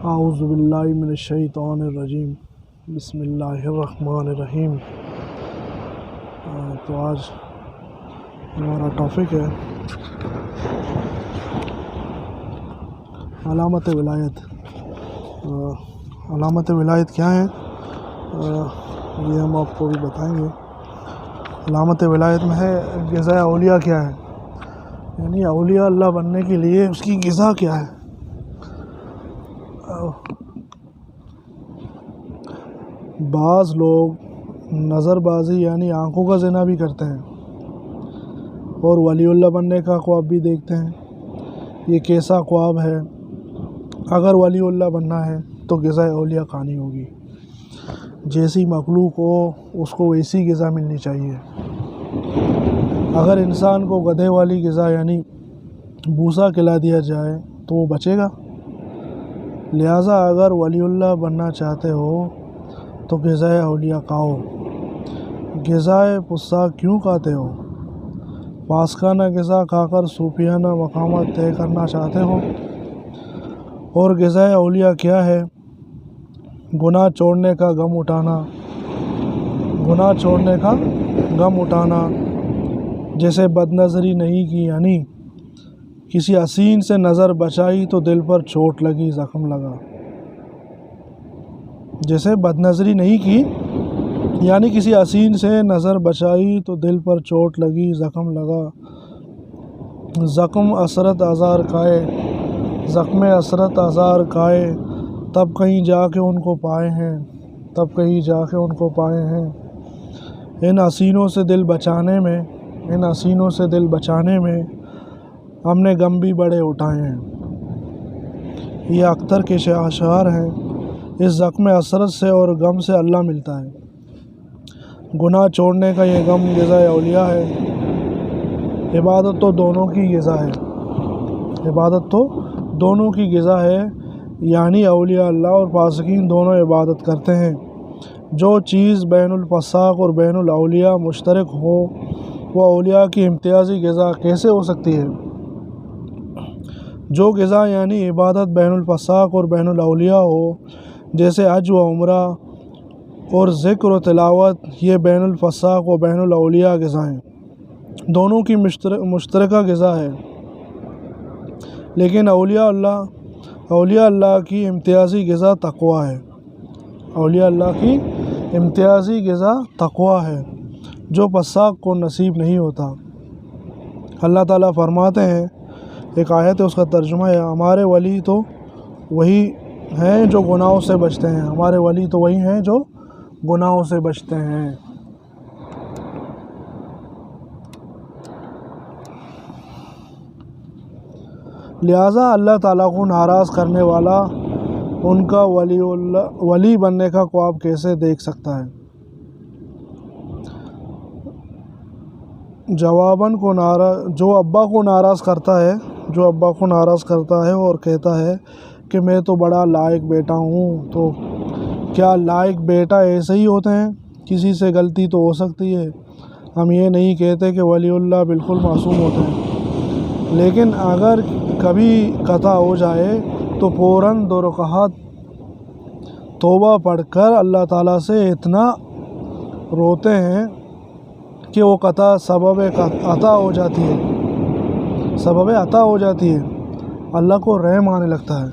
اعوذ باللہ من الشیطان الرجیم، بسم اللہ الرحمن الرحیم۔ تو آج ہمارا ٹاپک ہے علامت ولایت۔ علامت ولایت کیا ہے یہ ہم آپ کو بھی بتائیں گے۔ علامت ولایت میں ہے غذائے اولیاء کیا ہے، یعنی اولیاء اللہ بننے کے لیے اس کی غذا کیا ہے۔ بعض لوگ نظر بازی یعنی آنکھوں کا زنا بھی کرتے ہیں اور ولی اللہ بننے کا خواب بھی دیکھتے ہیں۔ یہ کیسا خواب ہے؟ اگر ولی اللہ بننا ہے تو غذائے اولیاء کھانی ہوگی، جیسی مخلوق ہو اس کو ویسی غذا ملنی چاہیے۔ اگر انسان کو گدھے والی غذا یعنی بھوسا کھلا دیا جائے تو وہ بچے گا۔ لہٰذا اگر ولی اللہ بننا چاہتے ہو تو غذائے اولیاء کھاؤ۔ غذائے فساق کیوں کھاتے ہو؟ فاسقانہ غذا کھا کر صوفیانہ مقامات طے کرنا چاہتے ہو؟ اور غذائے اولیاء کیا ہے؟ گناہ چھوڑنے کا غم اٹھانا، گناہ چھوڑنے کا غم اٹھانا، جیسے بد نظری نہیں کی یعنی کسی حسین سے نظر بچائی تو دل پر چوٹ لگی، زخم لگا۔ جیسے بد نظری نہیں کی یعنی کسی حسین سے نظر بچائی تو دل پر چوٹ لگی، زخم لگا۔ زخم حسرت آزار کھائے، زخم حسرت آزار کھائے، تب کہیں جا کے ان کو پائے ہیں، تب کہیں جا کے ان کو پائے ہیں۔ ان حسینوں سے دل بچانے میں، ان حسینوں سے دل بچانے میں ہم نے غم بھی بڑے اٹھائے ہیں۔ یہ اختر کے اشعار ہیں۔ اس زخم حسرت سے اور غم سے اللہ ملتا ہے۔ گناہ چھوڑنے کا یہ غم غذائے اولیاء ہے۔ عبادت تو دونوں کی غذا ہے، عبادت تو دونوں کی غذا ہے، یعنی اولیاء اللہ اور فاسقین دونوں عبادت کرتے ہیں۔ جو چیز بین الفساق اور بین الاولیاء مشترک ہو وہ اولیاء کی امتیازی غذا کیسے ہو سکتی ہے؟ جو غذا یعنی عبادت بین الفساق اور بین الاولیاء ہو، جیسے حج و عمرہ اور ذکر و تلاوت، یہ بین الفساق و بین الاولیاء غذائیں دونوں کی مشترکہ غذا ہے۔ لیکن اولیاء اللہ کی امتیازی غذا تقویٰ ہے، اولیاء اللہ کی امتیازی غذا تقویٰ ہے، جو فساق کو نصیب نہیں ہوتا۔ اللہ تعالیٰ فرماتے ہیں، ایک آیت ہے اس کا ترجمہ ہے، ہمارے ولی تو وہی ہیں جو گناہوں سے بچتے ہیں، ہمارے ولی تو وہی ہیں جو گناہوں سے بچتے ہیں۔ لہٰذا اللہ تعالیٰ کو ناراض کرنے والا ان کا ولی بننے کا خواب کیسے دیکھ سکتا ہے؟ جواباً جو ابا کو ناراض کرتا ہے اور کہتا ہے کہ میں تو بڑا لائق بیٹا ہوں، تو کیا لائق بیٹا ایسے ہی ہوتے ہیں؟ کسی سے غلطی تو ہو سکتی ہے۔ ہم یہ نہیں کہتے کہ ولی اللہ بالکل معصوم ہوتے ہیں، لیکن اگر کبھی خطا ہو جائے تو فوراً 2 رکعت توبہ پڑھ کر اللہ تعالیٰ سے اتنا روتے ہیں کہ وہ خطا سبب عطا ہو جاتی ہے، سبب عطا ہو جاتی ہے، اللہ کو رحم آنے لگتا ہے۔